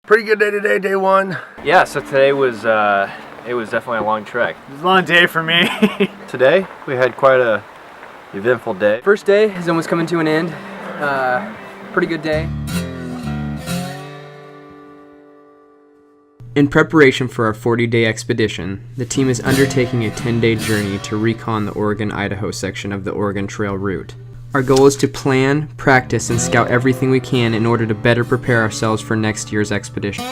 Pretty good day today, day one. Yeah, so today was it was definitely a long trek. It was a long day for me. Today we had quite a eventful day. First day is almost coming to an end. Pretty good day. In preparation for our 40-day expedition, the team is undertaking a 10-day journey to recon the Oregon-Idaho section of the Oregon Trail route. Our goal is to plan, practice, and scout everything we can in order to better prepare ourselves for next year's expedition.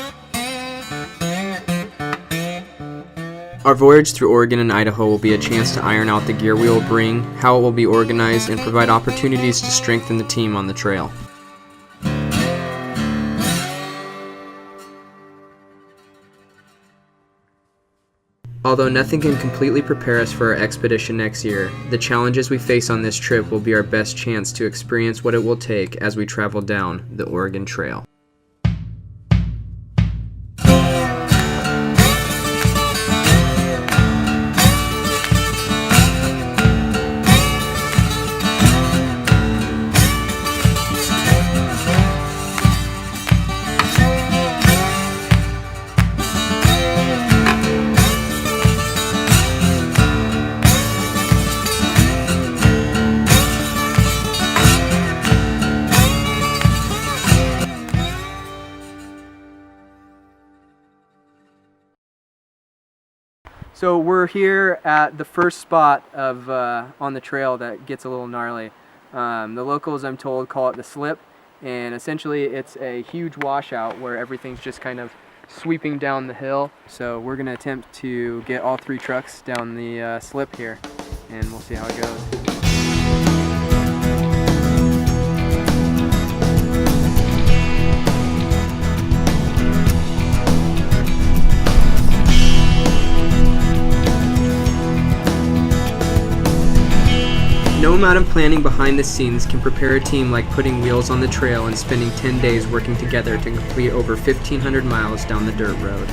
Our voyage through Oregon and Idaho will be a chance to iron out the gear we will bring, how it will be organized, and provide opportunities to strengthen the team on the trail. Although nothing can completely prepare us for our expedition next year, the challenges we face on this trip will be our best chance to experience what it will take as we travel down the Oregon Trail. So we're here at the first spot of on the trail that gets a little gnarly. The locals, I'm told, call it the slip, and essentially it's a huge washout where everything's just kind of sweeping down the hill. So we're going to attempt to get all three trucks down the slip here, and we'll see how it goes. No amount of planning behind the scenes can prepare a team like putting wheels on the trail and spending 10 days working together to complete over 1,500 miles down the dirt road.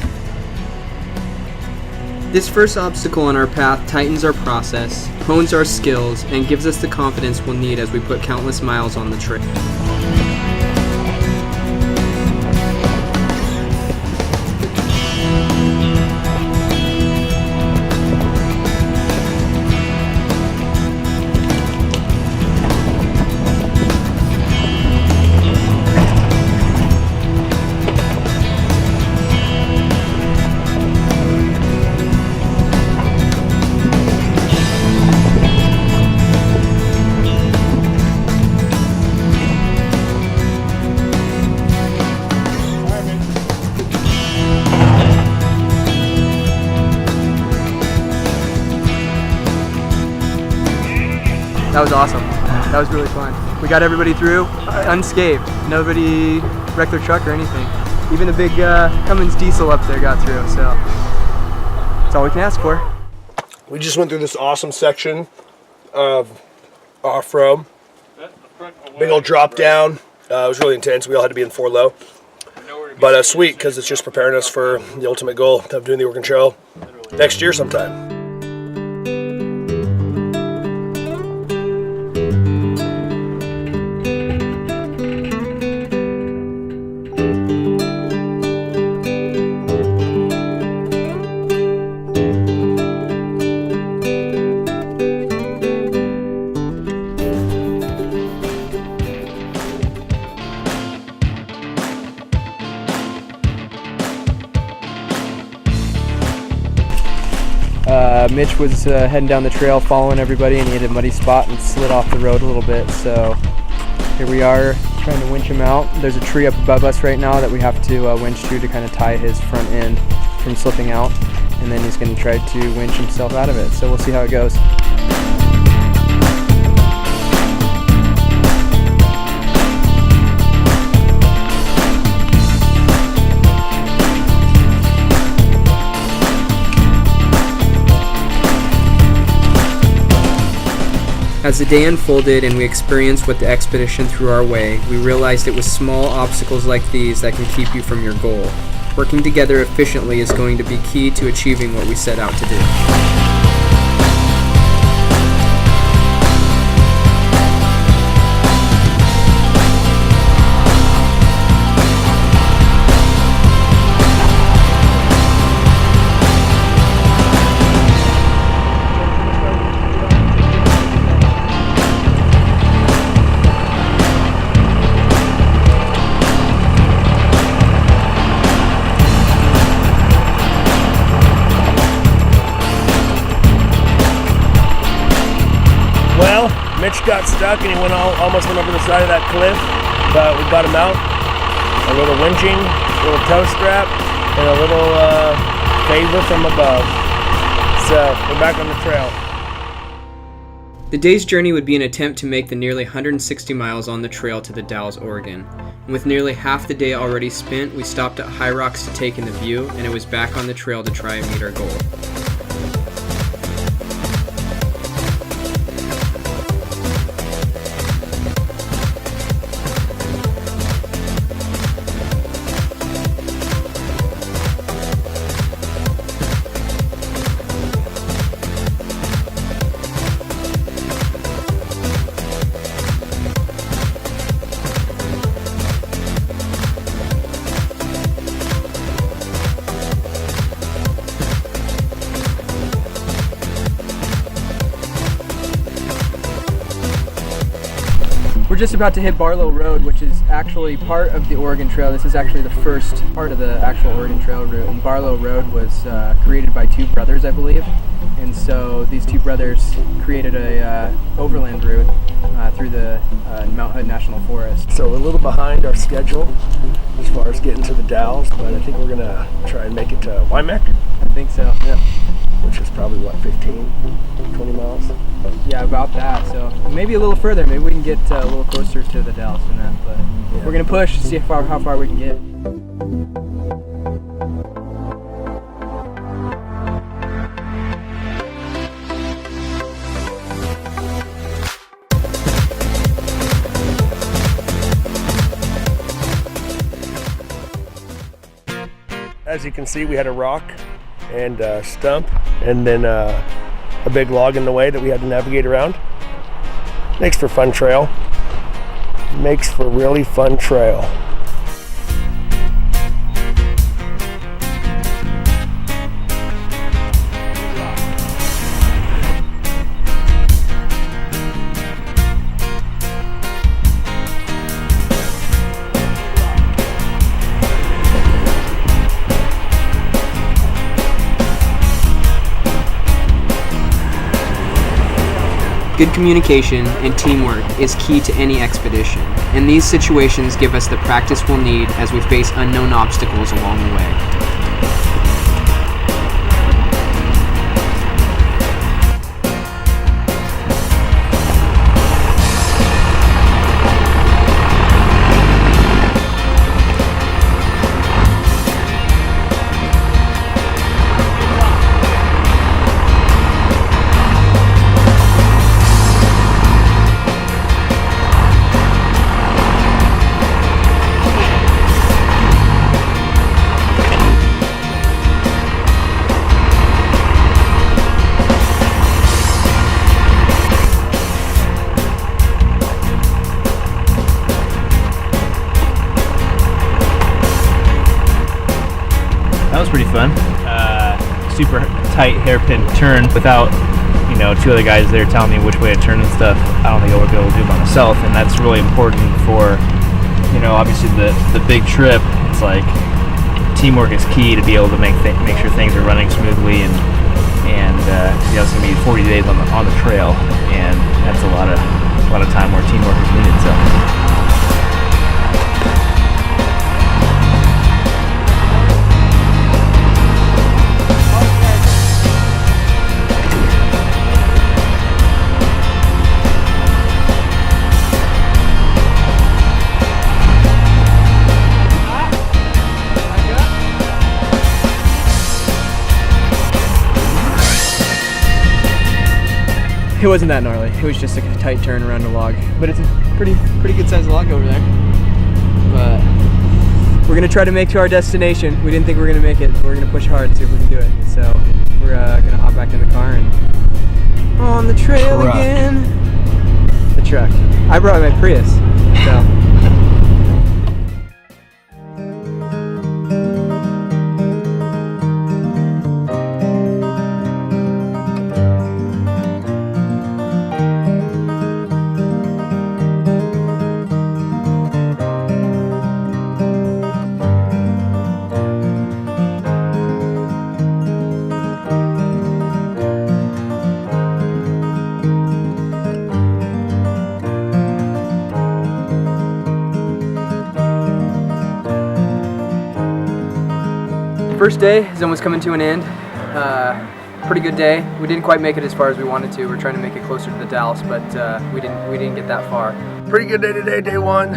This first obstacle on our path tightens our process, hones our skills, and gives us the confidence we'll need as we put countless miles on the trail. That was awesome. That was really fun. We got everybody through unscathed. Nobody wrecked their truck or anything. Even the big Cummins diesel up there got through, so that's all we can ask for. We just went through this awesome section of off-road. Big old drop down. It was really intense. We all had to be in 4 low. But sweet, because it's just preparing us for the ultimate goal of doing the Oregon Trail next year sometime. Mitch was heading down the trail following everybody, and he hit a muddy spot and slid off the road a little bit. So here we are trying to winch him out. There's a tree up above us right now that we have to winch to kind of tie his front end from slipping out, and then he's going to try to winch himself out of it. So we'll see how it goes. As the day unfolded and we experienced what the expedition threw our way, we realized it was small obstacles like these that can keep you from your goal. Working together efficiently is going to be key to achieving what we set out to do. fish got stuck and he almost went over the side of that cliff, but we got him out. A little winching, a little tow strap, and a little favor from above. So we're back on the trail. The day's journey would be an attempt to make the nearly 160 miles on the trail to the Dalles, Oregon. And with nearly half the day already spent, we stopped at High Rocks to take in the view, and it was back on the trail to try and meet our goal. We're just about to hit Barlow Road, which is actually part of the Oregon Trail. This is actually the first part of the actual Oregon Trail route. And Barlow Road was created by two brothers, I believe. And so these two brothers created a overland route through the Mount Hood National Forest. So we're a little behind our schedule as far as getting to the Dalles, but I think we're gonna try and make it to Wymack. I think so, yeah. Which is probably what, 15, 20 miles? Yeah, about that. So maybe a little further. Maybe we can get a little closer to the Dalles than that. But yeah, we're gonna push, see how far we can get. As you can see, we had a rock and a stump, and then a big log in the way that we had to navigate around. Makes for fun trail. Makes for really fun trail. Good communication and teamwork is key to any expedition, and these situations give us the practice we'll need as we face unknown obstacles along the way. That was pretty fun. Super tight hairpin turn without, two other guys there telling me which way to turn and stuff. I don't think I would be able to do it by myself, and that's really important for, obviously the big trip. It's like teamwork is key to be able to make sure things are running smoothly, and it's gonna be 40 days on the trail, and that's a lot of time where teamwork is needed. So. It wasn't that gnarly. It was just a tight turn around a log, but it's a pretty good sized log over there. But we're gonna try to make to our destination. We didn't think we were gonna make it, but we're gonna push hard and see if we can do it. So we're gonna hop back in the car and on the trail again. The truck. I brought my Prius. So. First day is almost coming to an end. Pretty good day. We didn't quite make it as far as we wanted to. We're trying to make it closer to the Dalles, but we didn't get that far. Pretty good day today, day one.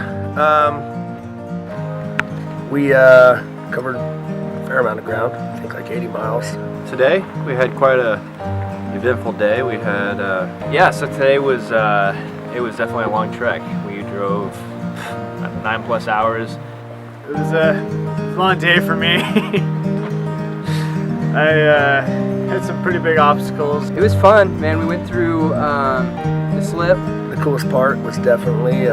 We covered a fair amount of ground, I think like 80 miles. Today we had quite a eventful day. We had So today was it was definitely a long trek. We drove 9+ hours. It was a long day for me. I had some pretty big obstacles. It was fun, man. We went through the slip. The coolest part was definitely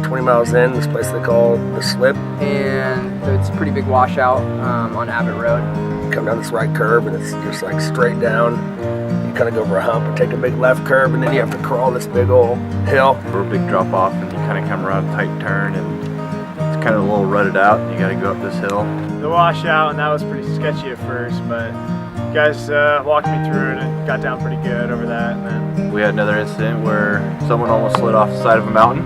20 miles in, this place they call the Slip. And it's a pretty big washout on Abbott Road. You come down this right curve and it's just like straight down. You kind of go over a hump and take a big left curve, and then you have to crawl this big old hill. a big drop off, and you kind of come around a tight turn, and it's kind of a little rutted out, and you got to go up this hill. The washout, and that was pretty sketchy at first, but you guys walked me through it and got down pretty good over that. And then We had another incident where someone almost slid off the side of a mountain.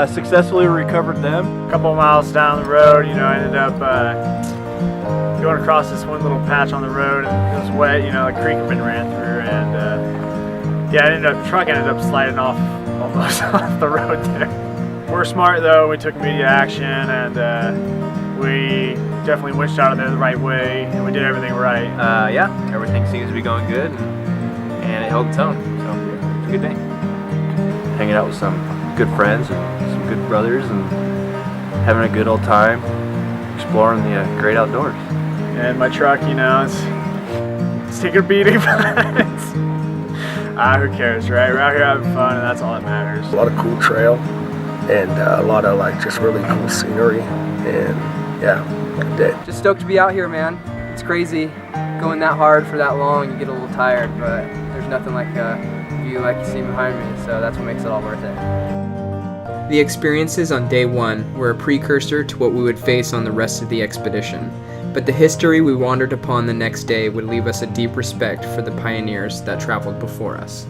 Successfully recovered them. a couple of miles down the road, I ended up going across this one little patch on the road, and it was wet, a creek had been ran through, and truck ended up sliding off almost off the road there. We're smart though, we took immediate action, and we definitely winched out of there the right way, and we did everything right. Everything seems to be going good, and it held its own. So it's a good day. Hanging out with some good friends and some good brothers, and having a good old time exploring the great outdoors. And my truck, it's taking a beating, but who cares, right? We're out here having fun, and that's all that matters. A lot of cool trail and a lot of like just really cool scenery, and yeah, good day. Just stoked to be out here, man. It's crazy going that hard for that long. You get a little tired, but there's nothing like a view like you see behind me, so that's what makes it all worth it. The experiences on day one were a precursor to what we would face on the rest of the expedition, but the history we wandered upon the next day would leave us a deep respect for the pioneers that traveled before us.